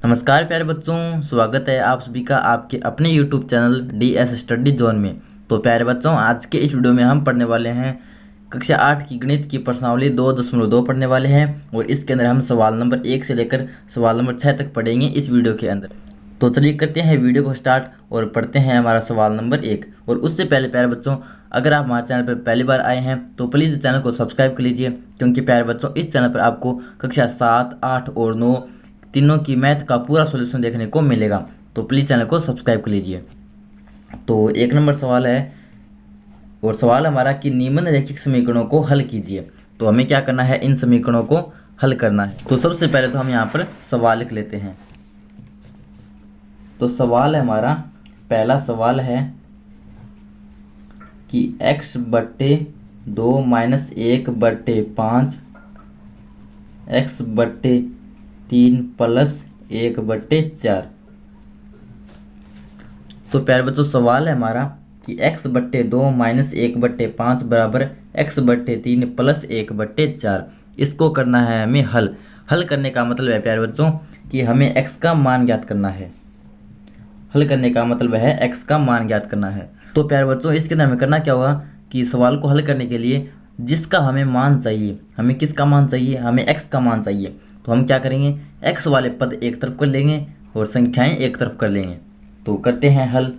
नमस्कार प्यारे बच्चों, स्वागत है आप सभी का आपके अपने YouTube channel DS study zone में। तो प्यारे बच्चों, आज के इस वीडियो में हम पढ़ने वाले हैं कक्षा 8 की गणित की प्रश्नावली 2.2 पढ़ने वाले हैं और इसके अंदर हम सवाल नंबर 1 से लेकर सवाल नंबर 6 तक पढ़ेंगे इस वीडियो के अंदर। तो चलिए करते हैं वीडियो को स्टार्ट और पढ़ते हैं हमारा सवाल नंबर 1। और उससे पहले प्यारे बच्चों, अगर आप हमारे चैनल पर पहली बार आए हैं तो प्लीज़ चैनल को सब्सक्राइब कर लीजिए, क्योंकि प्यारे बच्चों इस चैनल पर आपको कक्षा 7, 8 और 9 तीनों की मैथ का पूरा सॉल्यूशन देखने को मिलेगा। तो प्लीज़ चैनल को सब्सक्राइब कर लीजिए। तो 1 नंबर सवाल है और सवाल हमारा कि निम्नलिखित समीकरणों को हल कीजिए। तो हमें क्या करना है, इन समीकरणों को हल करना है। तो सबसे पहले तो हम यहाँ पर सवाल लिख लेते हैं। तो सवाल है हमारा, पहला सवाल है कि x/2 - 1/5 x/3 + 1/4। तो प्यारे बच्चों, सवाल है हमारा कि x/2 - 1/5 बराबर x/3 + 1/4। इसको करना है हमें हल। हल करने का मतलब है प्यारे बच्चों कि हमें x का मान ज्ञात करना है। हल करने का मतलब है x का मान ज्ञात करना है। तो प्यारे बच्चों, इसके अंदर हमें करना क्या होगा कि सवाल को हल करने के लिए जिसका हमें मान चाहिए, हमें किसका मान चाहिए, हमें x का मान चाहिए। तो हम क्या करेंगे, x वाले पद एक तरफ कर लेंगे और संख्याएं एक तरफ कर लेंगे। तो करते हैं हल।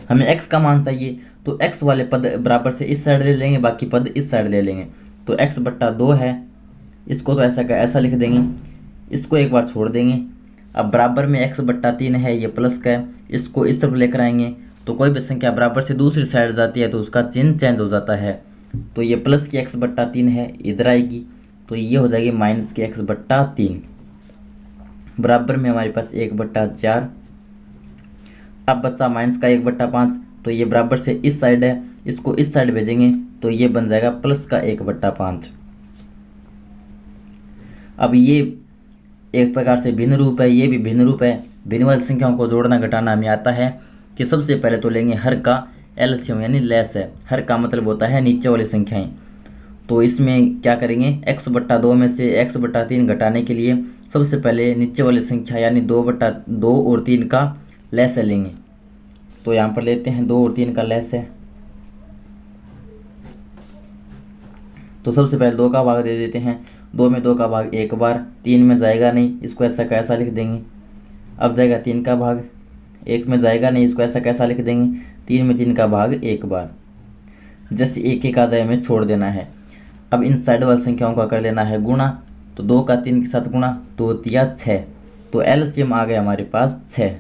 हमें x का मान चाहिए तो x वाले पद बराबर से इस साइड ले लेंगे, बाकी पद इस साइड ले लेंगे। तो x/2 है, इसको तो ऐसा का ऐसा लिख देंगे, इसको एक बार छोड़ देंगे। अब बराबर में x/3 है, ये प्लस का है, इसको इस तरफ लेकर आएंगे। तो कोई भी संख्या बराबर से दूसरी साइड जाती है तो उसका चिन्ह चेंज हो जाता है। तो ये प्लस की x/3 है, इधर आएगी तो ये हो जाएगी माइनस की x/3। बराबर में हमारे पास 1/4। अब बचा माइनस का 1/5, तो ये बराबर से इस साइड है, इसको इस साइड भेजेंगे तो ये बन जाएगा प्लस का 1/5। अब ये एक प्रकार से भिन्न रूप है, ये भी भिन्न रूप है। भिन्न वाली संख्याओं को जोड़ना घटाना हमें आता है कि सबसे पहले तो लेंगे हर का एलसीएम यानी लेस है। हर का मतलब होता है नीचे वाली संख्याएं। तो इसमें क्या करेंगे, x/2 में से x/3 घटाने के लिए सबसे पहले नीचे वाली संख्या यानी 2/2 और 3 का लेस है लेंगे। तो यहाँ पर लेते हैं 2 और 3 का लेस है। तो सबसे पहले 2 का भाग दे देते हैं। 2 में 2 का भाग एक बार, 3 में जाएगा नहीं, इसको ऐसा कैसा लिख देंगे। अब जाएगा 3 का भाग, 1 में जाएगा नहीं, इसको ऐसा कैसा लिख देंगे। 3 में 3 का भाग एक बार, जैसे एक एक आ जाए हमें छोड़ देना है। अब इन साइड वाली संख्याओं का कर लेना है गुणा। तो 2 का 3 के साथ गुणा, 2 तिया 6। तो एलसीएम आ गया हमारे पास 6,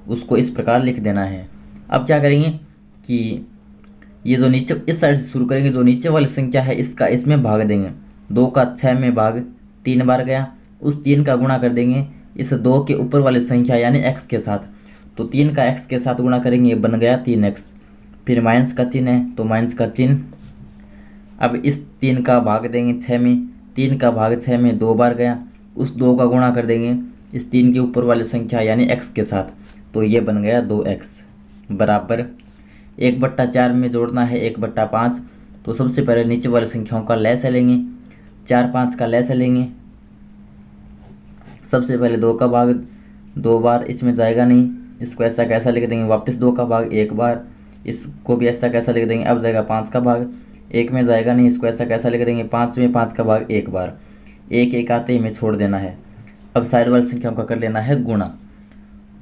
उसको इस प्रकार लिख देना है। अब क्या करेंगे कि ये जो नीचे इस साइड से शुरू करेंगे, जो नीचे वाली संख्या है इसका इसमें भाग देंगे। 2 का 6 में भाग 3 बार गया, उस 3 का गुणा कर देंगे इस 2 के ऊपर वाली संख्या यानी x के साथ। तो 3 का x के साथ गुणा करेंगे, ये बन गया 3x। फिर माइनस का चिन्ह है तो माइनस का चिन्ह। अब इस 3 का भाग देंगे 6 में, 3 का भाग 6 में 2 बार गया, उस 2 का गुणा कर देंगे इस 3 के ऊपर वाली संख्या यानी x के साथ। तो ये बन गया 2x बराबर 1/4 में जोड़ना है 1/5। तो सबसे पहले नीचे वाली संख्याओं का लैस लेंगे, 4, 5 का लैस लेंगे। सबसे पहले 2 का भाग 2 बार, इसमें जाएगा नहीं, इसको ऐसा कैसा लिख देंगे। वापस 2 का भाग एक बार, इसको भी ऐसा कैसा लिख देंगे। अब जाएगा 5 का भाग, 1 में जाएगा नहीं, इसको ऐसा कैसा लिख देंगे। 5 में 5 का भाग एक बार, एक एक आते ही हमें छोड़ देना है। अब साइड वाली संख्याओं का कर लेना है गुणा।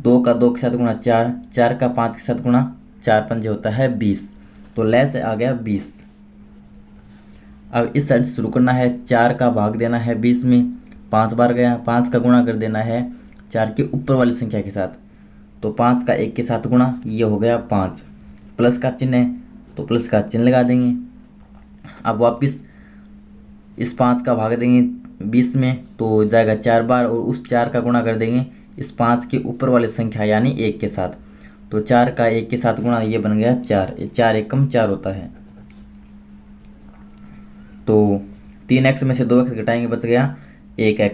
2 का 2 के साथ गुणा 4, 4 का 5 के साथ गुणा, 4 पंजे होता है 20। तो लैस आ गया 20। अब इस साइड से शुरू करना है, 4 का भाग देना है 20 में, 5 बार गया, 5 का गुणा कर देना है 4 के ऊपर वाली संख्या के साथ। तो 5 का 1 के साथ गुणा, ये हो गया 5। प्लस का चिन्ह है तो प्लस का चिन्ह लगा देंगे। अब वापस इस 5 का भाग देंगे 20 में तो जाएगा 4 बार, और उस 4 का गुणा कर देंगे इस 5 के ऊपर वाली संख्या यानी 1 के साथ। तो 4 का 1 के साथ गुणा, ये बन गया 4। 4 एकम 4 होता है। तो 3x में से 2x घटाएंगे, बच गया 1x,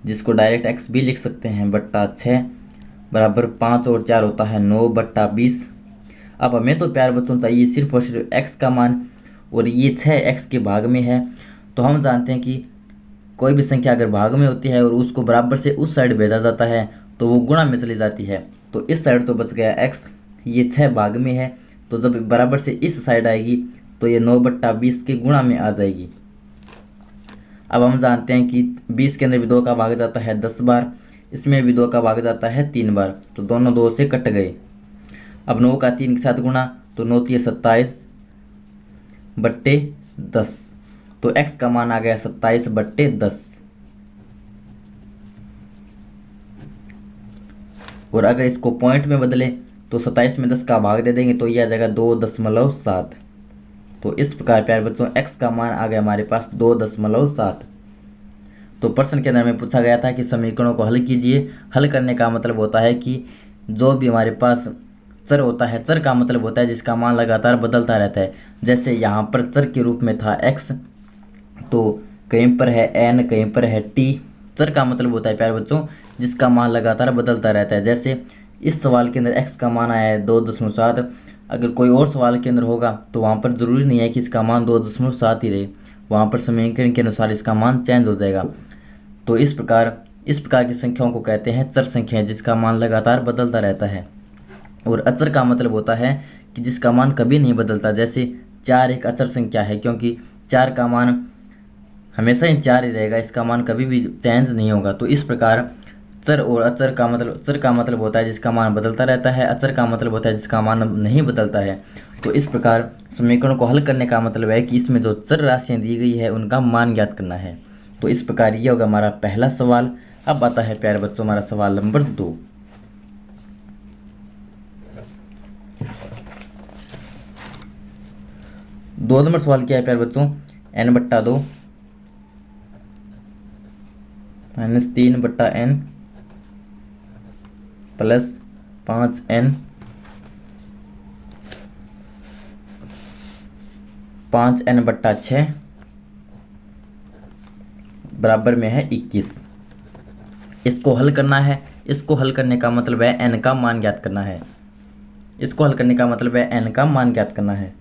जिसको डायरेक्ट x भी लिख सकते हैं, बट्टा 6 बराबर 5 और 4 होता है 9/20। अब हमें तो प्यारे बच्चों चाहिए सिर्फ और सिर्फ x का मान, और ये 6 x के भाग में है। तो हम जानते हैं कि कोई भी संख्या अगर भाग में होती है और उसको बराबर से उस साइड भेजा जाता है तो वो गुणा में चली जाती है। तो इस साइड तो बच गया x, ये 6 भाग में है, तो जब बराबर से इस साइड आएगी तो ये 9/20 के गुणा में आ जाएगी। अब हम जानते हैं कि 20 के अंदर भी 2 का भाग जाता है 10 बार, इसमें भी 2 का भाग जाता है 3 बार, तो दोनों 2 से कट गए। अब 9 का 3 के साथ गुणा, तो 9 3 27/10, तो x का मान आ गया 27/10। और अगर इसको पॉइंट में बदले तो 27 में 10 का भाग दे देंगे तो ये आ जाएगा 2.7। तो इस प्रकार प्यारे बच्चों x का मान आ गया हमारे पास 2.7। तो प्रश्न के अंदर में पूछा गया था कि समीकरणों को हल कीजिए। हल करने का मतलब होता है कि जो भी हमारे पास चर होता है, चर का मतलब होता है जिसका मान लगातार बदलता रहता है। जैसे यहाँ पर चर के रूप में था x, तो कहीं पर है n, कहीं पर है t। चर का मतलब होता है प्यारे बच्चों जिसका मान लगातार बदलता रहता है। जैसे इस सवाल के अंदर x का मान आया है 2.7, अगर कोई और सवाल के अंदर होगा तो वहाँ पर ज़रूरी नहीं है कि इसका मान 2.7 ही रहे, वहाँ पर समीकरण के अनुसार इसका मान चेंज हो जाएगा। तो इस प्रकार की संख्याओं को कहते हैं चर संख्याएं जिसका मान लगातार बदलता रहता है। और अचर का मतलब होता है कि जिसका मान कभी नहीं बदलता। जैसे 4 एक अचर संख्या है क्योंकि 4 का मान हमेशा ही 4 ही रहेगा, इसका मान कभी भी चेंज नहीं होगा। तो इस प्रकार चर और अचर का मतलब, चर का मतलब होता है जिसका मान बदलता रहता है, अचर का मतलब होता है जिसका मान नहीं बदलता है। तो इस प्रकार समीकरण को हल करने का मतलब है कि इसमें जो चर राशियाँ दी गई है उनका मान ज्ञात करना है। तो इस प्रकार ये होगा हमारा पहला सवाल। अब आता है प्यारे बच्चों हमारा सवाल नंबर 2। दो नंबर सवाल क्या है प्यारे बच्चों, n/2 - 3/n plus 5n 5n/6 बराबर में है 21। इसको हल करना है। इसको हल करने का मतलब है n का मान ज्ञात करना है। इसको हल करने का मतलब है n का मान ज्ञात करना है।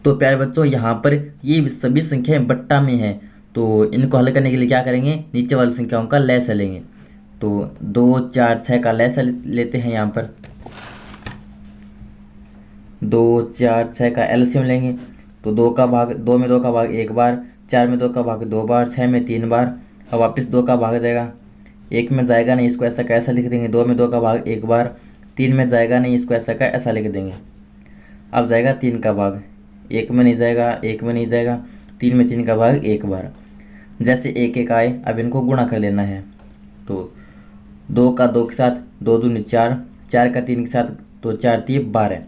तो प्यारे बच्चों यहाँ पर ये सभी संख्याएं बट्टा में हैं, तो इनको हल करने के लिए क्या करेंगे, नीचे वाली संख्याओं का लसागु लेंगे। तो 2 4 6 का लसागु लेते हैं। यहाँ पर 2 4 6 का एलसीएम लेंगे। तो 2 में 2 का भाग 1 बार, 4 में 2 का भाग 2 बार, 6 में 3 बार। अब वापस 2 का भाग जाएगा, 1 में जाएगा नहीं, इसको ऐसा कैसा लिख देंगे। 2 में 2 का भाग 1 बार, 3 में जाएगा नहीं, इसको ऐसा का ऐसा लिख देंगे। अब जाएगा 3 का भाग, 1 में नहीं जाएगा, 1 में नहीं जाएगा, 3 में 3 का भाग 1 बार। जैसे 1 1 आए, अब इनको गुणा कर लेना है। तो 2 का 2 के साथ 2 दूनी 4, 4 का 3 के साथ तो 4 3 12।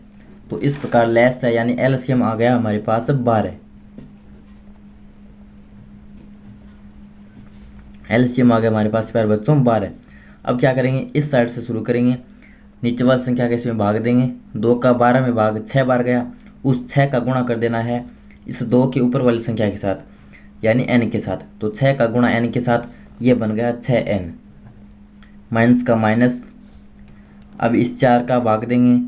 तो इस प्रकार लेस है यानी एलसीएम आ गया हमारे पास 12। एलसीएम आ गया हमारे पास प्यारे बच्चों 12। अब क्या करेंगे, इस साइड से शुरू करेंगे, नीचे वाली संख्या के इसमें भाग देंगे। 2 का 12 में भाग 6 बार गया, उस 6 का गुणा कर देना है इस 2 के ऊपर वाली संख्या के साथ यानी n के साथ। तो 6 का गुणा n के साथ, ये बन गया 6n माइनस का माइनस। अब इस 4 का भाग देंगे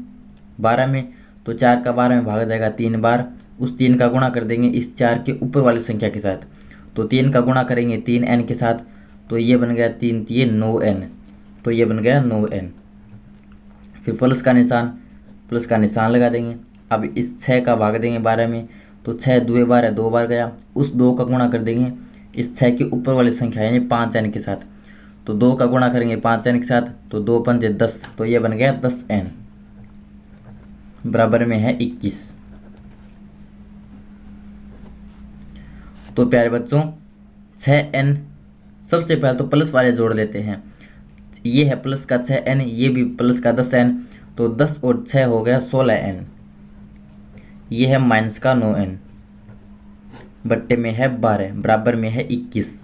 12 में, तो 4 का 12 में भाग जाएगा 3 बार। उस 3 का गुणा कर देंगे इस 4 के ऊपर वाली संख्या के साथ। तो 3 का गुणा करेंगे 3n के साथ, तो ये बन गया 3 3 9n, तो ये बन गया 9n। फिर प्लस का निशान लगा देंगे। अब इस 6 का भाग देंगे 12 में, तो 6 2 12 2 बार गया। उस 2 का गुणा कर देंगे इस 6 के ऊपर वाली संख्या यानी 5n के साथ। तो 2 का गुणा करेंगे 5n के साथ, तो 2 5 10, तो ये बन गया 10n बराबर में है 21। तो प्यारे बच्चों 6n, सबसे पहले तो प्लस वाले जोड़ लेते हैं। ये है प्लस का 6n, ये भी प्लस का 10n, तो 10 और 6 हो गया 16n। ये है माइनस का 9n, बट्टे में है 12, बराबर में है 21।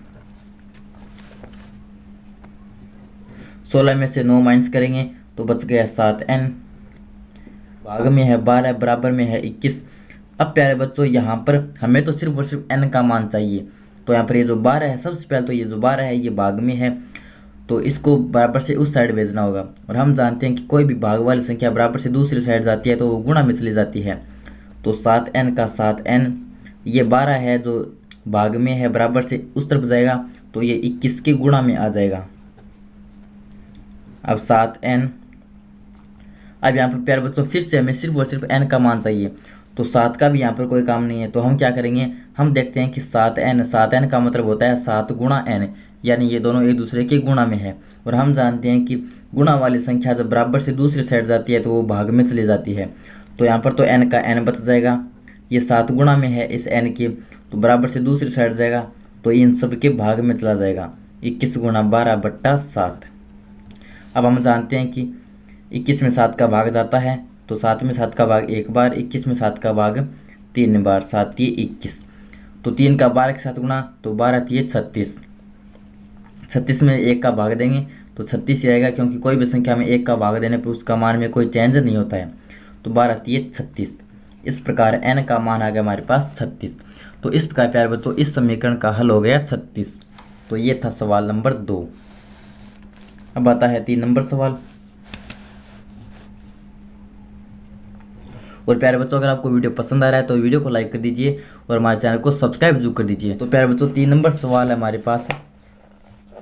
16 में से 9 माइनस करेंगे तो बच गया 7n, भाग में है 12, बराबर में है 21। अब प्यारे बच्चों यहाँ पर हमें तो सिर्फ और सिर्फ n का मान चाहिए। तो यहाँ पर ये जो 12 है, सबसे पहले तो ये जो 12 है ये भाग में है, तो इसको बराबर से उस साइड भेजना होगा। और हम जानते हैं कि कोई भी भाग वाली संख्या बराबर से दूसरी साइड जाती है तो वो गुणा में चली जाती है। तो 7n का 7n, ये 12 है जो भाग में है, बराबर से उस तरफ जाएगा तो ये 21 के गुणा में आ जाएगा। अब 7n। अब यहाँ पर प्यारे बच्चों फिर से हमें सिर्फ और सिर्फ n का मान चाहिए, तो 7 का भी यहाँ पर कोई काम नहीं है, तो हम क्या करेंगे, हम देखते हैं कि 7n का मतलब होता है 7 गुणा n, यानी ये दोनों एक दूसरे के गुणा में है। और हम जानते हैं कि गुणा वाली संख्या जब बराबर से दूसरी साइड जाती है तो वो भाग में चली जाती है। तो यहाँ पर तो n का n बच जाएगा, ये 7 गुणा में है इस n के, तो बराबर से दूसरी साइड जाएगा तो इन सब के भाग में चला जाएगा। 21 गुणा 12/7। अब हम जानते हैं कि 21 में 7 का भाग जाता है, तो 7 में 7 का भाग एक बार, 21 में 7 का भाग 3 बार, 7 3 21। तो 3 का 12 के साथ गुणा, तो 12 3 36। 36 में 1 का भाग देंगे तो 36 ही आएगा, क्योंकि कोई भी संख्या में 1 का भाग देने पर उसका मान में कोई चेंज नहीं होता है। तो 12 3 36। इस प्रकार n का मान आ गया हमारे पास 36। तो इस प्रकार प्यारे बच्चों इस समीकरण का हल हो गया 36। तो ये था सवाल नंबर 2। अब आता है 3 नंबर सवाल। और प्यारे बच्चों अगर आपको वीडियो पसंद आ रहा है तो वीडियो को लाइक कर दीजिए और हमारे चैनल को सब्सक्राइब जरूर कर दीजिए। तो प्यारे बच्चों 3 नंबर सवाल है हमारे पास,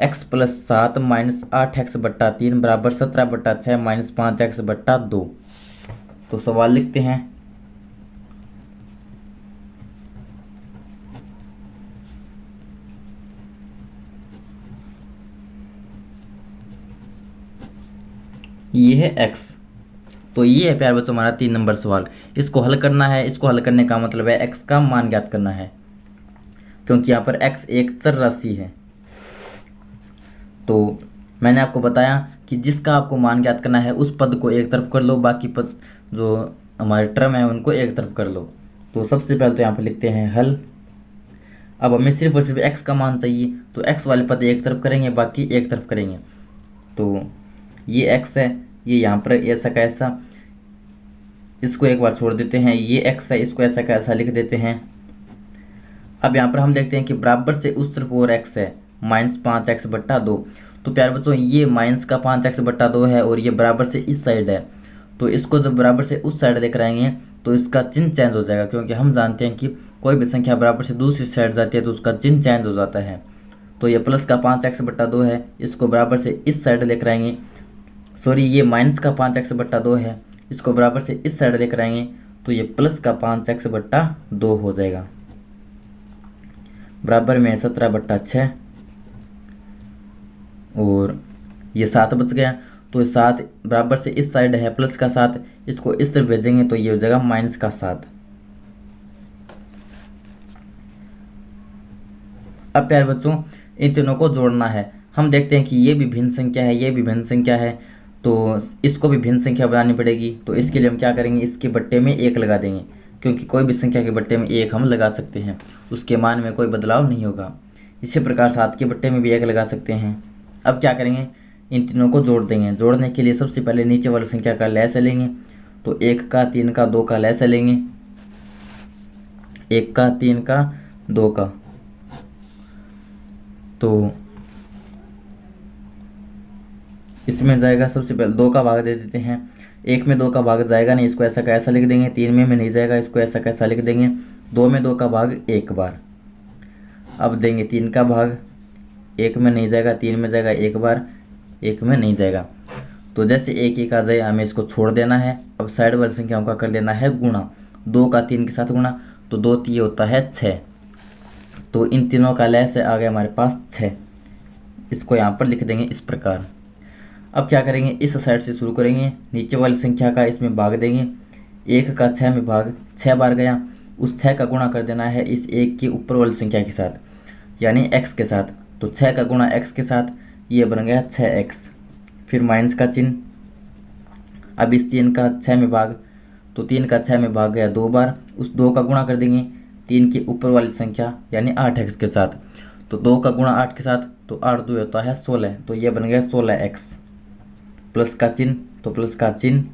x + 7 - 8x/3 बराबर 17/6 - 5x/2। तो सवाल लिखते हैं। ये है x, तो ये है प्यारे बच्चों हमारा 3 नंबर सवाल। इसको हल करना है, इसको हल करने का मतलब है x का मान ज्ञात करना है, क्योंकि यहाँ पर x एक चर राशि है। तो मैंने आपको बताया कि जिसका आपको मान ज्ञात करना है उस पद को एक तरफ कर लो, बाकी पद जो हमारे टर्म है उनको एक तरफ कर लो। तो सबसे पहले तो यहाँ पर लिखते हैं हल। अब हमें सिर्फ और सिर्फ x का मान चाहिए, तो x वाले पद एक तरफ करेंगे, बाकी एक तरफ करेंगे। तो ये x है, ये यहाँ पर ऐसा का ऐसा, इसको एक बार छोड़ देते हैं। ये x है, इसको ऐसा का ऐसा लिख देते हैं। अब यहाँ पर हम देखते हैं कि बराबर से उस तरफ और x है -5x/2। तो प्यारे बच्चों ये माइनस का 5x/2 है और ये बराबर से इस साइड है, तो इसको जब बराबर से उस साइड लेकर आएंगे तो इसका चिन्ह चेंज हो जाएगा, क्योंकि हम जानते हैं कि कोई भी संख्या बराबर से दूसरी साइड जाती है तो उसका चिन्ह चेंज हो जाता है। तो ये प्लस का 5x/2 है, इसको बराबर से इस साइड लेकर आएंगे, सॉरी ये माइनस का 5x/2 है, इसको बराबर से इस साइड लेकर आएंगे तो ये प्लस का 5x/2 हो जाएगा। बराबर में 17/6 और ये 7 बच गया। तो 7 बराबर से इस साइड है प्लस का 7, इसको इस तरफ भेजेंगे तो ये हो जाएगा माइनस का 7। अब प्यारे बच्चों इन तीनों को जोड़ना है। हम देखते हैं कि ये भी भिन्न संख्या है, ये भी भिन्न संख्या है, तो इसको भी भिन्न संख्या बनानी पड़ेगी। तो इसके लिए हम क्या करेंगे, इसके बट्टे में 1 लगा देंगे, क्योंकि कोई भी संख्या के बट्टे में 1 हम लगा सकते हैं, उसके मान में कोई बदलाव नहीं होगा। इसी प्रकार 7 के बट्टे में भी 1 लगा सकते हैं। अब क्या करेंगे, इन तीनों को जोड़ देंगे। जोड़ने के लिए सबसे पहले नीचे वाली संख्या का लैस लेंगे, तो 1 का 3 का 2 का लैस लेंगे, 1 का 3 का 2 का। तो इसमें जाएगा सबसे पहले 2 का भाग दे देते हैं। 1 में 2 का भाग जाएगा नहीं, इसको ऐसा का ऐसा लिख देंगे। 3 में नहीं जाएगा, इसको ऐसा का ऐसा लिख देंगे। 2 में 2 का भाग एक बार। अब देंगे 3 का भाग, 1 में नहीं जाएगा, 3 में जाएगा एक बार, 1 में नहीं जाएगा। तो जैसे 1 1 आ जाए हमें इसको छोड़ देना है। अब साइड वाली संख्याओं का कर देना है गुणा, 2 का 3 के साथ गुणा, तो 2 3 होता है 6। तो इन तीनों का लय से आ गया हमारे पास 6। इसको यहाँ पर लिख देंगे इस प्रकार। अब क्या करेंगे, इस साइड से शुरू करेंगे, नीचे वाली संख्या का इसमें भाग देंगे। 1 का 6 में भाग 6 बार गया, उस 6 का गुणा कर देना है इस 1 की ऊपर वाली संख्या के साथ, यानी x के साथ। तो 6 का गुणा x के साथ, ये बन गया 6x, फिर माइनस का चिन्ह। अब इस 3 का 6 में भाग, तो 3 का 6 में भाग गया 2 बार, उस 2 का गुणा कर देंगे 3 की ऊपर वाली संख्या यानी 8x के साथ। तो 2 का गुणा 8 के साथ, तो 8 2 होता है 16, तो ये बन गया 16x। प्लस का चिन्ह, तो प्लस का चिन्ह।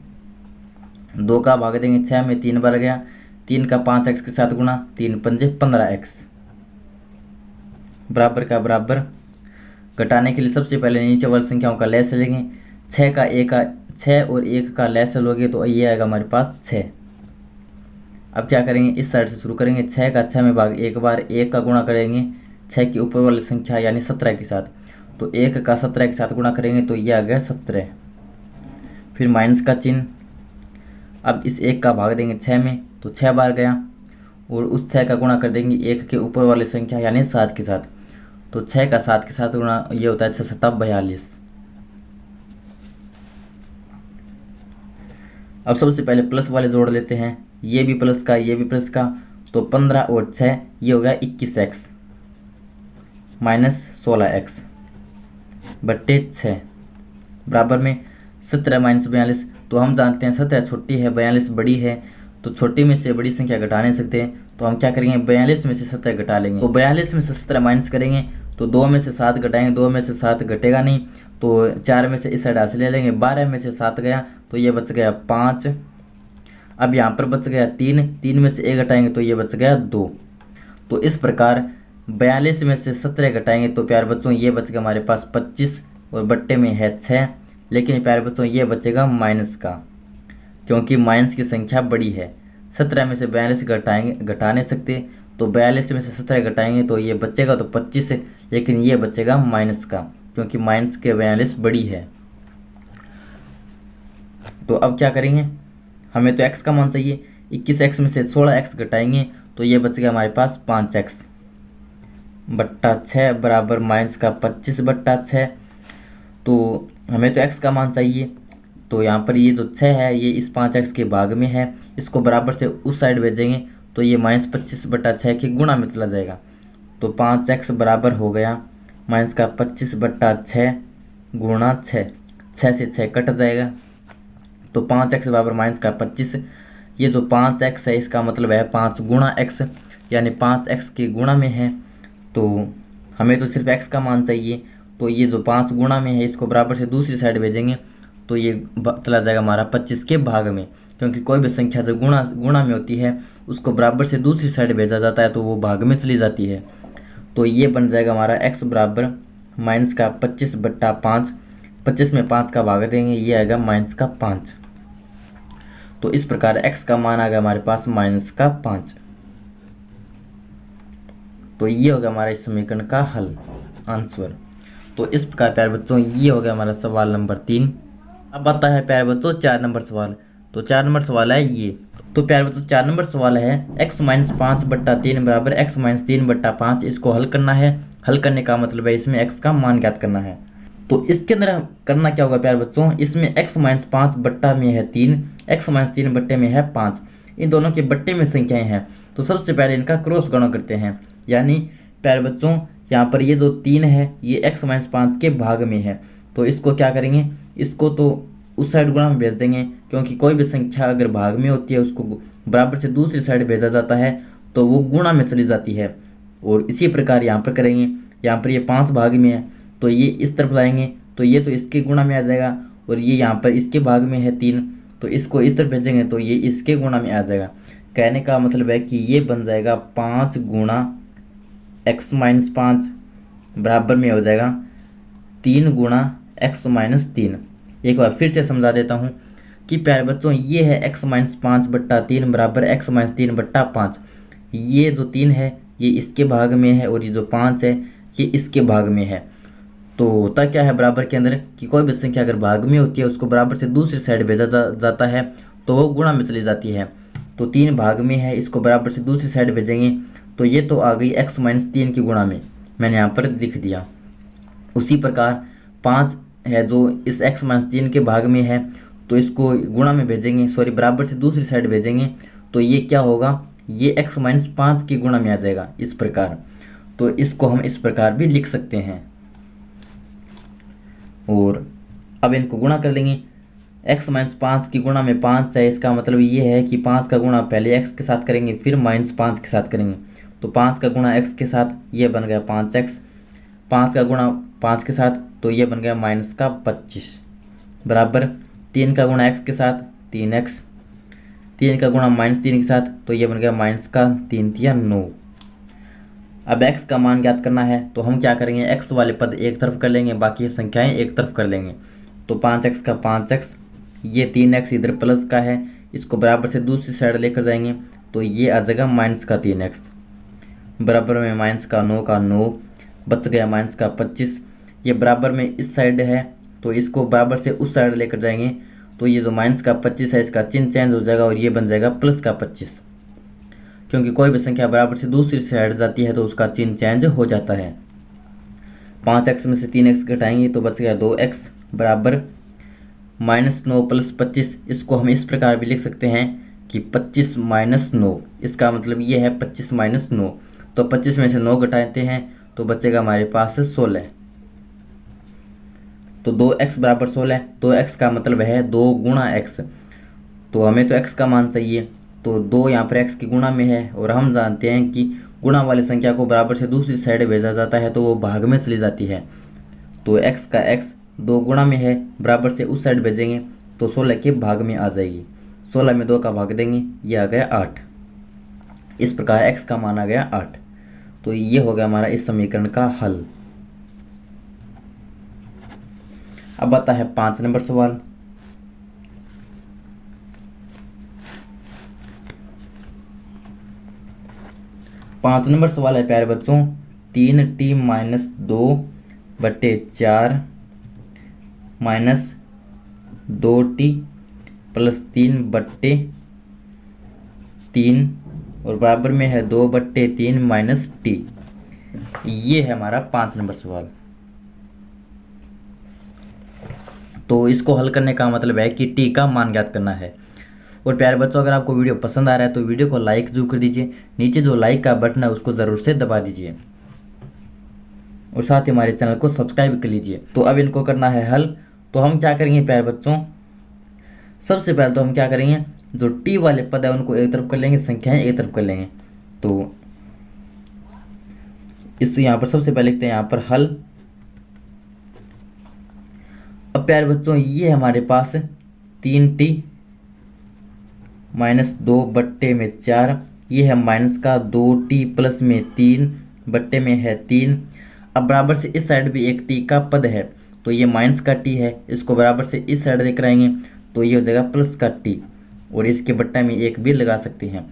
2 का भाग देंगे 6 में 3 बार गया, 3 का 5x के साथ गुणा, 3 पंजे 15x, बराबर का बराबर। घटाने के लिए सबसे पहले नीचे वाली संख्याओं का लय लेंगे। 6 और 1 का लय लोगे तो ये आएगा हमारे पास 6। अब क्या करेंगे, इस साइड से शुरू करेंगे। 6 का 6 में भाग एक बार, 1 का गुणा करेंगे 6 के ऊपर वाली संख्या यानी 17 के साथ। तो 1 का 17 के साथ गुणा करेंगे तो ये आ गया 17। फिर माइनस का चिन्ह। अब इस 1 का भाग देंगे 6 में तो 6 बार गया, और उस 6 का गुणा कर देंगे 1 के ऊपर वाली संख्या यानी 7 के साथ। तो 6 का 7 के साथ गुणा ये होता है 6 7 42। अब सबसे पहले प्लस वाले जोड़ लेते हैं, ये भी प्लस का ये भी प्लस का। तो 15 और 6 ये हो गया 21x माइनस 16x बट्टे 6 बराबर में 17 माइनस 42। तो हम जानते हैं 17 छोटी है 42 बड़ी है, तो छोटी में से बड़ी संख्या घटा नहीं सकते, तो हम क्या करेंगे 42 में से 17 घटा लेंगे। तो 42 में से 17 माइनस करेंगे तो 2 में से 7 घटाएंगे, 2 में से 7 घटेगा नहीं, तो 4 में से इस साइड से ले लेंगे। 12 में से 7 गया तो ये बच गया 5। अब यहाँ पर बच गया 3, 3 में से 1 घटाएंगे तो ये बच गया 2। तो इस प्रकार 42 में से 17 घटाएंगे तो प्यारे बच्चों ये बच गया हमारे पास 25, और बट्टे में है 6। लेकिन प्यारे बच्चों ये बचेगा माइनस का, क्योंकि माइनस की संख्या बड़ी है। 17 में से 42 घटा नहीं सकते, तो 42 में से 17 घटाएंगे तो ये बचेगा तो 25, लेकिन ये बचेगा माइनस का, क्योंकि माइनस के 42 बड़ी है। तो अब क्या करेंगे, हमें तो x का मान चाहिए। 21x में से 16x घटाएंगे तो ये बच गया हमारे पास 5x बट्टा 6 बराबर माइनस का 25 बट्टा 6। तो हमें तो x का मान चाहिए, तो यहाँ पर ये जो 6 है ये इस 5x के भाग में है, इसको बराबर से उस साइड भेजेंगे तो ये माइनस 25 बट्टा 6 के गुणा में चला जाएगा। तो 5x बराबर हो गया माइनस का 25 बट्टा 6 गुणा 6, 6 से 6 कट जाएगा, तो 5x बराबर माइनस का 25। ये जो 5x है इसका मतलब है 5 गुणा x, यानी 5x के गुणा में है। तो हमें तो सिर्फ x का मान चाहिए, तो ये जो 5 गुणा में है इसको बराबर से दूसरी साइड भेजेंगे तो ये चला जाएगा हमारा 25 के भाग में, क्योंकि कोई भी संख्या जो गुणा में होती है उसको बराबर से दूसरी साइड भेजा जाता है तो वो भाग में चली जाती है। तो ये बन जाएगा हमारा x बराबर माइनस का 25 बट्टा 5। 25 में 5 का भाग देंगे ये आएगा माइनस का 5। तो इस प्रकार x का मान आ गया हमारे पास माइनस का 5। तो ये हो गया हमारा इस समीकरण का हल, आंसर। तो इस प्रकार प्यारे बच्चों ये हो गया हमारा सवाल नंबर 3। अब आता है प्यारे बच्चों 4 नंबर सवाल। तो 4 नंबर सवाल है ये। तो प्यारे बच्चों 4 नंबर सवाल है x माइनस 5 बट्टा 3 बराबर x माइनस 3 बट्टा 5। इसको हल करना है। हल करने का मतलब है इसमें x का मान ज्ञात करना है। तो इसके अंदर करना क्या होगा प्यारे बच्चों, इसमें x माइनस 5 बट्टा में है 3, x माइनस 3 बट्टे में है 5। इन दोनों के बट्टे में संख्याएं हैं, तो सबसे पहले इनका क्रॉस गुणा करते हैं। यानी प्यारे बच्चों यहाँ पर ये जो 3 है ये x माइनस 5 के भाग में है, तो इसको क्या करेंगे, इसको तो उस साइड गुणा में भेज देंगे, क्योंकि कोई भी संख्या अगर भाग में होती है उसको बराबर से दूसरी साइड भेजा जाता है तो वो गुणा में चली जाती है। और इसी प्रकार यहाँ पर करेंगे, यहाँ पर ये 5 भाग में है तो ये इस तरफ लाएंगे तो ये तो इसके गुणा में आ जाएगा, और ये यहाँ पर इसके भाग में है 3 तो इसको इस तरफ भेजेंगे तो ये इसके गुणा में आ जाएगा। कहने का मतलब है कि ये बन जाएगा 5 गुणा x माइनस 5 बराबर में हो जाएगा 3 गुणा x माइनस 3। एक बार फिर से समझा देता हूँ कि प्यारे बच्चों ये है x माइनस 5 बट्टा 3 बराबर x माइनस 3 बट्टा 5। ये जो 3 है ये इसके भाग में है और ये जो 5 है ये इसके भाग में है। तो होता क्या है बराबर के अंदर कि कोई भी संख्या अगर भाग में होती है उसको बराबर से दूसरी साइड भेजा जाता है तो वो गुणा में चली जाती है। तो 3 भाग में है, इसको बराबर से दूसरी साइड भेजेंगे तो ये तो आ गई x माइनस 3 की गुणा में, मैंने यहाँ पर लिख दिया। उसी प्रकार 5 है जो इस x माइनस 3 के भाग में है तो इसको गुणा में भेजेंगे, सॉरी बराबर से दूसरी साइड भेजेंगे तो ये क्या होगा, ये x माइनस 5 की गुणा में आ जाएगा इस प्रकार। तो इसको हम इस प्रकार भी लिख सकते हैं। और अब इनको गुणा कर लेंगे, x माइनस 5 की गुणा में 5 है, इसका मतलब ये है कि 5 का गुणा पहले x के साथ करेंगे फिर माइनस 5 के साथ करेंगे। तो 5 का गुणा x के साथ ये बन गया 5x, 5 का गुणा 5 के साथ तो ये बन गया माइनस का 25 बराबर 3 का गुणा x के साथ 3x, 3 का गुणा माइनस 3 के साथ तो ये बन गया माइनस का 3 या 9। अब x का मान ज्ञात करना है तो हम क्या करेंगे, x वाले पद एक तरफ कर लेंगे, बाकी संख्याएं एक तरफ कर लेंगे। तो 5x का 5x, ये 3x इधर प्लस का है, इसको बराबर से दूसरी साइड लेकर जाएंगे तो ये आ जाएगा माइनस का 3x। बराबर में माइनस का 9 का 9, बच गया माइनस का 25। ये बराबर में इस साइड है तो इसको बराबर से उस साइड लेकर जाएंगे तो ये जो माइनस का 25 है इसका चिन्ह चेंज हो जाएगा और ये बन जाएगा प्लस का 25, क्योंकि कोई भी संख्या बराबर से दूसरी साइड जाती है तो उसका चिन्ह चेंज हो जाता है। 5x में से 3x घटाएंगे तो बच गया 2x बराबर -9 + 25। इसको हम इस प्रकार भी लिख सकते हैं कि 25 - 9, इसका मतलब ये है 25 - 9। तो 25 में से 9 घटाते हैं तो बचेगा हमारे पास 16। तो 2x बराबर 16, 2x का मतलब है 2 गुणा x। तो हमें तो x का मान चाहिए, तो 2 यहाँ पर x की गुणा में है और हम जानते हैं कि गुणा वाली संख्या को बराबर से दूसरी साइड भेजा जाता है तो वो भाग में चली जाती है। तो x का x 2 गुणा में है, बराबर से उस साइड भेजेंगे तो 16 के भाग में आ जाएगी। 16 में 2 का भाग देंगे, ये आ गया 8। इस प्रकार x का मान आ गया 8। तो ये हो गया हमारा इस समीकरण का हल। अब आता है 5 नंबर सवाल। पाँच नंबर सवाल है प्यारे बच्चों, 3t - 2/4 -2t + 3/3 और बराबर में है 2/3 - t। ये है हमारा 5 नंबर सवाल। तो इसको हल करने का मतलब है कि t का मान ज्ञात करना है। और प्यारे बच्चों, अगर आपको वीडियो पसंद आ रहा है तो वीडियो को लाइक जरूर कर दीजिए। नीचे जो लाइक का बटन है उसको ज़रूर से दबा दीजिए और साथ ही हमारे चैनल को सब्सक्राइब कर लीजिए। तो अब इनको करना है हल। तो हम क्या करेंगे प्यारे बच्चों, सबसे पहले तो हम क्या करेंगे, जो टी वाले पद है उनको एक तरफ कर लेंगे, संख्याएं एक तरफ कर लेंगे। तो इस यहाँ पर सबसे पहले लिखते हैं यहाँ पर हल। अब प्यारे बच्चों, ये हमारे पास 3t - 2/4, ये है माइनस का 2t प्लस में 3/3। अब बराबर से इस साइड भी एक t का पद है तो ये माइनस का t है, इसको बराबर से इस साइड लेकर आएंगे तो ये हो जाएगा प्लस का t और इसके बट्टे में एक भी लगा सकते हैं।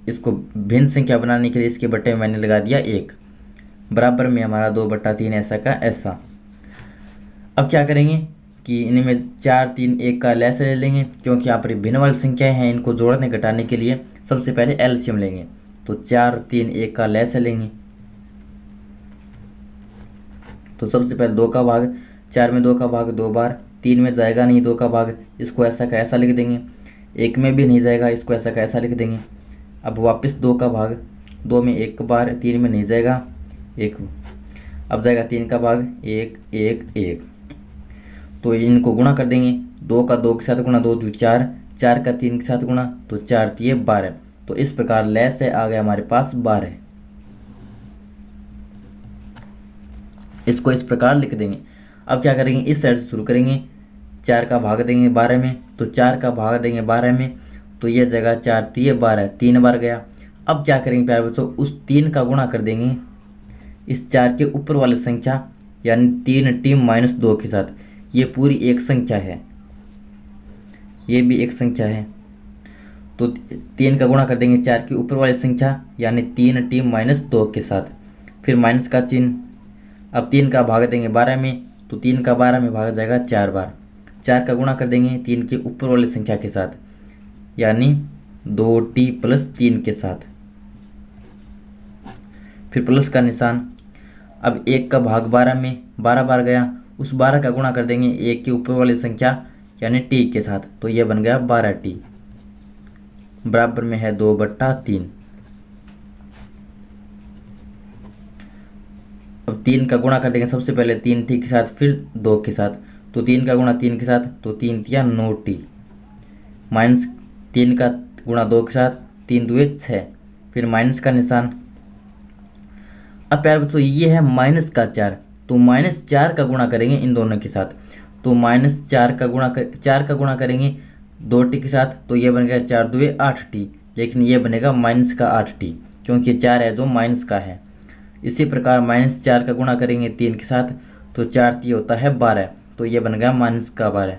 इसको भिन्न संख्या बनाने के लिए इसके बट्टे में मैंने लगा दिया 1, बराबर में हमारा 2/3 ऐसा का ऐसा। अब क्या करेंगे कि इनमें 4, 3, 1 का लैस ले लेंगे, क्योंकि यहाँ पर भिन्न वाली संख्याएं हैं, इनको जोड़ने घटाने के लिए सबसे पहले एलसीएम लेंगे। तो 4, 3, 1 का लैस लेंगे। तो सबसे पहले 2 का भाग, 4 में 2 का भाग 2 बार, 3 में जाएगा नहीं 2 का भाग, इसको ऐसा का ऐसा लिख देंगे। 1 में भी नहीं जाएगा, इसको ऐसा का ऐसा लिख देंगे। अब वापस 2 का भाग, 2 में 1 बार, 3 में नहीं जाएगा 1, अब जाएगा 3 का भाग 1, 1, 1। तो इनको गुणा कर देंगे, 2 का 2 के साथ गुणा, 2 × 4, 4 का 3 के साथ गुणा तो 4 × 3 = 12। तो इस प्रकार लैस से आ गया हमारे पास 12। इसको इस प्रकार लिख देंगे। अब क्या करेंगे, इस साइड से शुरू करेंगे, 4 का भाग देंगे 12 में, तो 4 का भाग देंगे 12 में तो यह जगह 4 × 3 = 12, 3 बार गया। अब क्या करेंगे प्यारे बच्चों, उस 3 का गुणा कर देंगे इस 4 के ऊपर वाली संख्या यानी 3t - 2 के साथ। ये पूरी एक संख्या है, ये भी एक संख्या है। तो 3 का गुणा कर देंगे 4 की ऊपर वाली संख्या यानी 3t - 2 के साथ, फिर माइनस का चिन्ह। अब 3 का भाग देंगे 12 में, तो 3 का 12 में भागा जाएगा 4 बार। 4 का गुणा कर देंगे 3 के ऊपर वाली संख्या के साथ यानी 2t + 3 के साथ, फिर प्लस का निशान। अब 1 का भाग 12 में 12 बार गया, उस 12 का गुणा कर देंगे 1 के ऊपर वाली संख्या यानी t के साथ, तो यह बन गया 12t, बराबर में है 2/3। अब 3 का गुणा कर देंगे सबसे पहले 3t के साथ फिर 2 के साथ, तो 3 का गुणा 3 के साथ तो 3 × 9t, माइनस 3 का गुणा 2 के साथ 3 × 2 = 6, फिर माइनस का निशान। अब प्यारे बच्चों, ये है -4, तो -4 का गुणा करेंगे इन दोनों के साथ, तो -4 का गुणा करेंगे 2t के साथ तो ये बन गया 4 × 2 = 8t, लेकिन ये बनेगा -8t क्योंकि 4 है जो माइनस का है। इसी प्रकार -4 का गुणा करेंगे 3 के साथ तो 4 × 3 होता है 12, तो ये बन गया -12,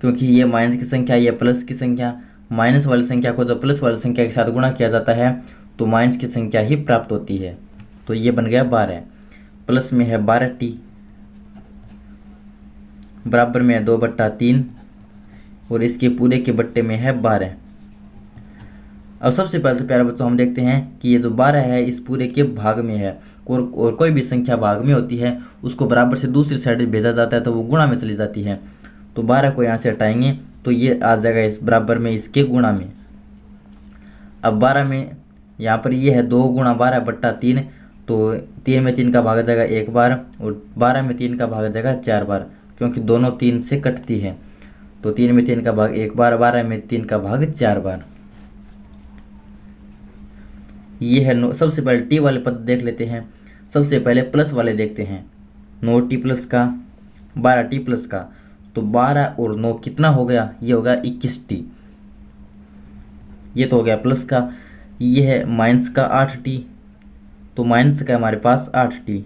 क्योंकि ये माइनस की संख्या, ये प्लस की संख्या। माइनस वाली संख्या को जब प्लस वाली संख्या के साथ गुणा किया जाता है तो माइनस की संख्या ही प्राप्त होती है। तो ये बन गया 12, प्लस में है 12t, बराबर में है 2/3 और इसके पूरे के बट्टे में है 12। अब सबसे पहले तो प्यारे बच्चों हम देखते हैं कि ये जो 12 है इस पूरे के भाग में है, और कोई भी संख्या भाग में होती है उसको बराबर से दूसरी साइड भेजा जाता है तो वो गुणा में चली जाती है। तो 12 को यहाँ से हटाएंगे तो ये आ जाएगा इस बराबर में इसके गुणा में। अब 12 में यहाँ पर ये है 2 गुणा 12/3, तो 3 में 3 का भाग जाएगा 1 बार और 12 में 3 का भाग जाएगा 4 बार, क्योंकि दोनों 3 से कटती है। तो 3 में 3 का भाग 1 बार, 12 में 3 का भाग 4 बार। ये है सबसे पहले टी वाले पद देख लेते हैं। सबसे पहले प्लस वाले देखते हैं, 9t प्लस का, 12t प्लस का। तो 12 और 9 कितना हो गया, ये हो गया 21t। ये तो हो गया प्लस का। ये है माइनस का 8t, तो माइनस का हमारे पास 8t।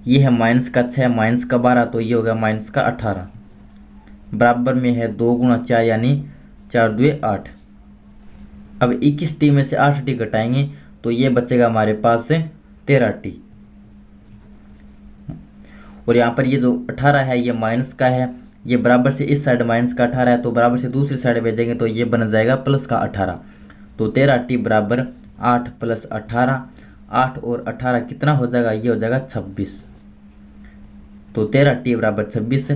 ये है माइनस का 6, माइनस का 12, तो ये हो गया माइनस का 18। बराबर में है 2 गुणा 4 यानी 4 2 8। अब 21t में से 8t घटाएंगे तो ये बचेगा हमारे पास से 13t। और यहाँ पर ये जो 18 है ये माइनस का है, ये बराबर से इस साइड माइनस का 18 है तो बराबर से दूसरी साइड भेजेंगे तो ये बन जाएगा प्लस का 18। तो 13t बराबर 8 प्लस 18, 8 और 18 कितना हो जाएगा, ये हो जाएगा 26। तो 13t बराबर 26।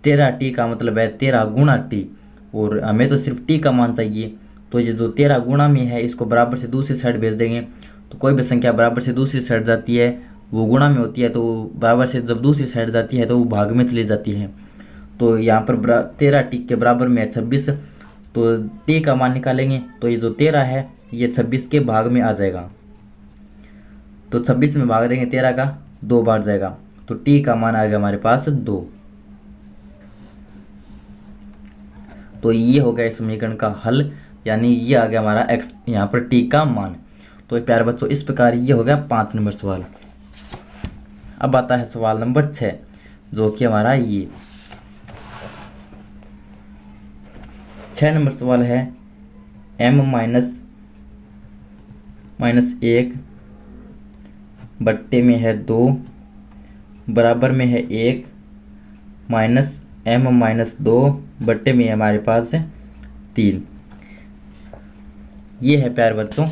13t का मतलब है 13 गुणा t, और हमें तो सिर्फ t का मान चाहिए। तो ये जो 13 गुणा में है इसको बराबर से दूसरी साइड भेज देंगे। तो कोई भी संख्या बराबर से दूसरी साइड जाती है वो गुणा में होती है, तो बराबर से जब दूसरी साइड जाती है तो वो भाग में चली जाती है। तो यहाँ पर 13t के बराबर में है 26, तो t का मान निकालेंगे तो ये जो 13 है ये 26 के भाग में आ जाएगा। तो 26 में भाग देंगे 13 का 2 बार जाएगा, तो t का मान आ गया हमारे पास 2। तो ये हो गया इस समीकरण का हल, यानी ये आ गया हमारा x यहाँ पर t का मान। तो प्यारे बच्चों इस प्रकार ये हो गया 5 नंबर सवाल। अब आता है सवाल नंबर 6, जो कि हमारा ये 6 नंबर सवाल है। m माइनस 1 बट्टे में है 2 बराबर में है 1 माइनस m माइनस 2 बट्टे में हमारे पास है 3। ये है प्यारे बच्चों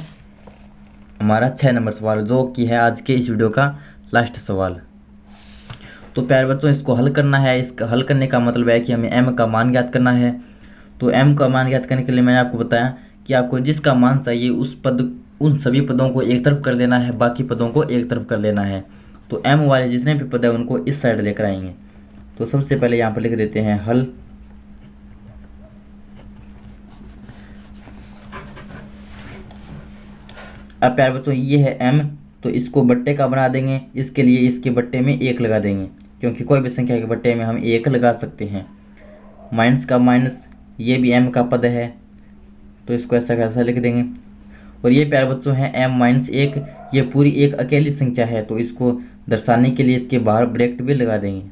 हमारा 6 नंबर सवाल, जो कि है आज के इस वीडियो का लास्ट सवाल। तो प्यारे बच्चों इसको हल करना है। इसका हल करने का मतलब है कि हमें m का मान ज्ञात करना है। तो m का मान ज्ञात करने के लिए मैंने आपको बताया कि आपको जिसका मान चाहिए उन सभी पदों को एक तरफ कर लेना है, बाकी पदों को एक तरफ कर लेना है। तो m वाले जितने भी पद है उनको इस साइड लेकर आएंगे। तो सबसे पहले यहाँ पर लिख देते हैं हल। अब प्यारे बच्चों ये है m, तो इसको बट्टे का बना देंगे। इसके लिए इसके बट्टे में 1 लगा देंगे, क्योंकि कोई भी संख्या के बट्टे में हम 1 लगा सकते हैं। माइनस का माइनस, ये भी m का पद है तो इसको ऐसा कैसा लिख देंगे। और ये प्यारे बच्चों है m-1, ये पूरी एक अकेली संख्या है, तो इसको दर्शाने के लिए इसके बाहर ब्रैकेट भी लगा देंगे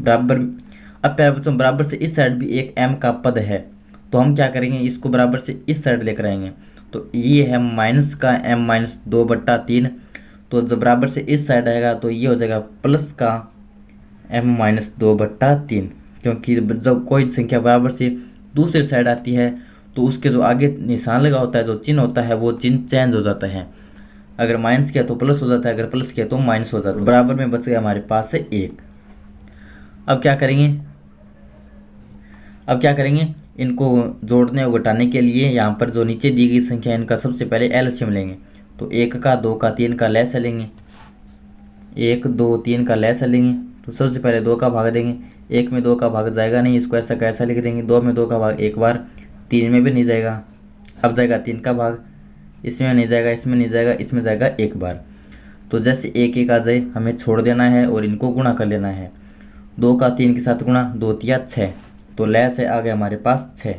बराबर। अब प्यारे बच्चों बराबर से इस साइड भी एक m का पद है, तो हम क्या करेंगे, इसको बराबर से इस साइड लेकर आएंगे। तो ये है माइनस का m-2/3, तो जब बराबर से इस साइड आएगा तो ये हो जाएगा प्लस का m-2/3, क्योंकि जब कोई संख्या बराबर से दूसरी साइड आती है तो उसके जो आगे निशान लगा होता है, जो चिन्ह होता है, वो चिन्ह चेंज हो जाता है। अगर माइनस किया तो प्लस हो जाता है, अगर प्लस किया तो माइनस हो जाता है। बराबर में बच गया हमारे पास से 1। अब क्या करेंगे, इनको जोड़ने और घटाने के लिए यहाँ पर जो नीचे दी गई संख्या है इनका सबसे पहले एलसीएम लेंगे। तो 1 का 2 का 3 का लैसा लेंगे, 1 2 3 का लैसा लेंगे। तो सबसे पहले 2 का भाग देंगे, 1 में 2 का भाग जाएगा नहीं, इसको ऐसा कैसा लिख देंगे। 2 में 2 का भाग 1 बार, 3 में भी नहीं जाएगा। अब जाएगा 3 का भाग, इसमें नहीं जाएगा, इसमें नहीं जाएगा, इसमें जाएगा 1 बार। तो जैसे 1 1 आ जाए हमें छोड़ देना है और इनको गुणा कर लेना है। 2 का 3 के साथ गुणा, 2 3 6, तो लय से आ गया हमारे पास 6।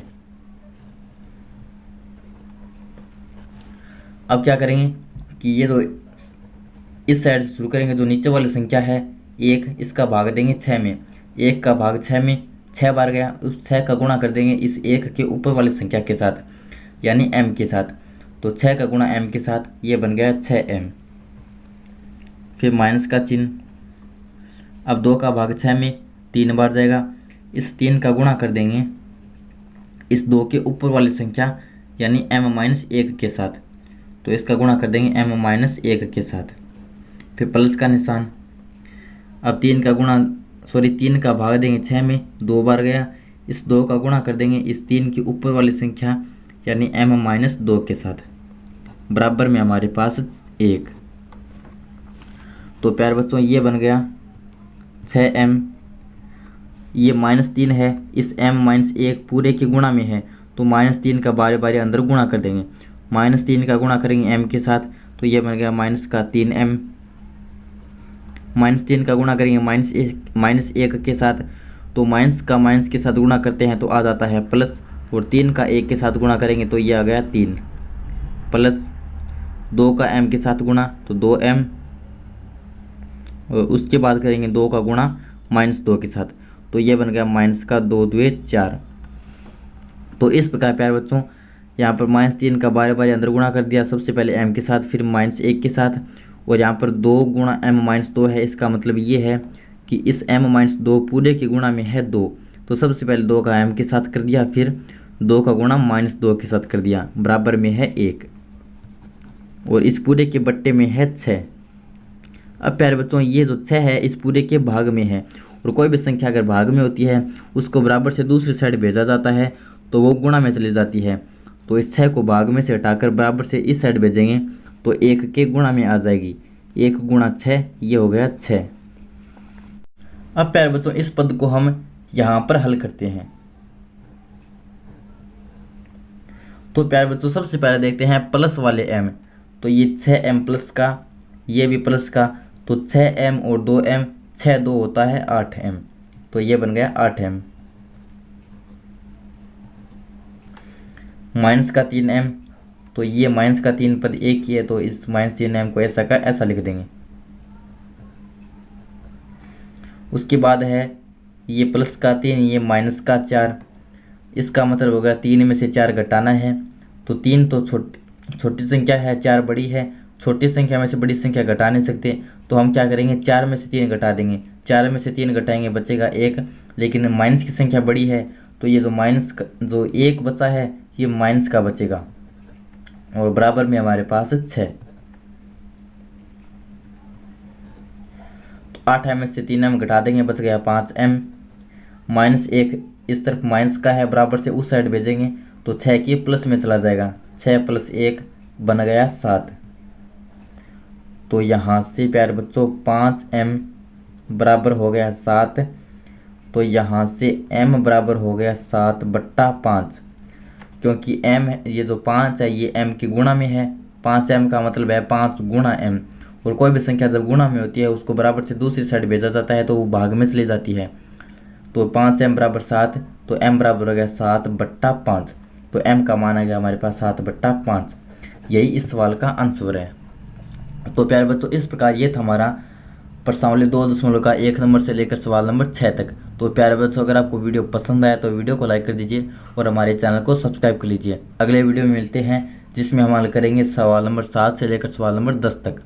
अब क्या करेंगे कि ये जो इस साइड से शुरू करेंगे, जो नीचे वाली संख्या है 1, इसका भाग देंगे 6 में। 1 का भाग 6 में 6 बार गया, उस 6 का गुणा कर देंगे इस 1 के ऊपर वाली संख्या के साथ, यानी m के साथ। तो 6 का गुणा m के साथ, ये बन गया 6m। फिर माइनस का चिन्ह। अब 2 का भाग 6 में 3 बार जाएगा, इस 3 का गुणा कर देंगे इस 2 के ऊपर वाली संख्या यानी m-1 के साथ, तो इसका गुणा कर देंगे m-1 के साथ। फिर प्लस का निशान। अब 3 का भाग देंगे 6 में, 2 बार गया, इस 2 का गुणा कर देंगे इस 3 के ऊपर वाली संख्या यानी m-2 के साथ, बराबर में हमारे पास 1। तो प्यारे बच्चों ये बन गया 6m, ये -3 है, इस m-1 पूरे के गुणा में है, तो -3 का बारी बारी अंदर गुणा कर देंगे। -3 का गुणा करेंगे m के साथ, तो ये बन गया -3m। -3 का गुणा करेंगे -1 के साथ, तो माइनस का माइनस के साथ गुणा करते हैं तो आ जाता है प्लस, और 3 का 1 के साथ गुणा करेंगे तो ये आ गया 3, प्लस 2 का m के साथ गुणा तो 2m, और उसके बाद करेंगे 2 का गुणा -2 के साथ, तो ये बन गया -2×2=4। तो इस प्रकार प्यारे बच्चों यहाँ पर -3 का बारी बारी अंदर गुणा कर दिया, सबसे पहले m के साथ फिर -1 के साथ, और यहाँ पर 2 गुणा m-2 है, इसका मतलब ये है कि इस m-2 पूरे के गुणा में है 2, तो सबसे पहले 2 का m के साथ कर दिया, फिर 2 का गुणा -2 के साथ कर दिया, बराबर में है 1, और इस पूरे के बट्टे में है 6। अब प्यारे बच्चों ये जो 6 है इस पूरे के भाग में है, और कोई भी संख्या अगर भाग में होती है उसको बराबर से दूसरी साइड भेजा जाता है तो वो गुणा में चली जाती है, तो इस 6 को भाग में से हटाकर बराबर से इस साइड भेजेंगे तो 1 के गुणा में आ जाएगी, 1 गुणा 6, ये हो गया 6। अब प्यारे बच्चों इस पद को हम यहाँ पर हल करते हैं। तो प्यारे बच्चों सबसे पहले देखते हैं प्लस वाले m, तो ये 6m प्लस का, ये भी प्लस का, तो 6m और 2m, 6 2 होता है 8m, तो ये बन गया 8m। माइनस का 3m, तो ये माइनस का 3 पद एक ही है, तो इस -3m को ऐसा का ऐसा लिख देंगे। उसके बाद है ये प्लस का 3, ये माइनस का 4, इसका मतलब होगा 3 में से 4 घटाना है, तो 3 तो छोटी संख्या है, 4 बड़ी है, छोटी संख्या में से बड़ी संख्या घटा नहीं सकते, तो हम क्या करेंगे 4 में से 3 घटा देंगे, 4 में से 3 घटाएंगे बचेगा 1, लेकिन माइनस की संख्या बड़ी है तो ये जो जो 1 बचा है ये माइनस का बचेगा, और बराबर में हमारे पास 6। तो 8m में से 3m घटा देंगे, बच गया 5m, -1 इस तरफ माइनस का है, बराबर से उस साइड भेजेंगे तो 6 के प्लस में चला जाएगा, 6 + 1 बन गया 7। तो यहाँ से प्यारे बच्चों 5m बराबर हो गया 7, तो यहाँ से m बराबर हो गया 7/5, क्योंकि m ये जो 5 है ये m के गुणा में है, 5m का मतलब है 5 गुणा m, और कोई भी संख्या जब गुणा में होती है उसको बराबर से दूसरी साइड भेजा जाता है तो वो भाग में चली जाती है, तो 5m बराबर 7, तो m बराबर हो गया 7/5, तो m का मान आ गया हमारे पास 7/5। यही इस सवाल का आंसर है। तो प्यारे बच्चों इस प्रकार ये था हमारा प्रश्नावली 2.1 नंबर से लेकर सवाल नंबर 6 तक। तो प्यारे बच्चों अगर आपको वीडियो पसंद आया तो वीडियो को लाइक कर दीजिए और हमारे चैनल को सब्सक्राइब कर लीजिए। अगले वीडियो में मिलते हैं जिसमें हम हल करेंगे सवाल नंबर 7 से लेकर सवाल नंबर 10 तक।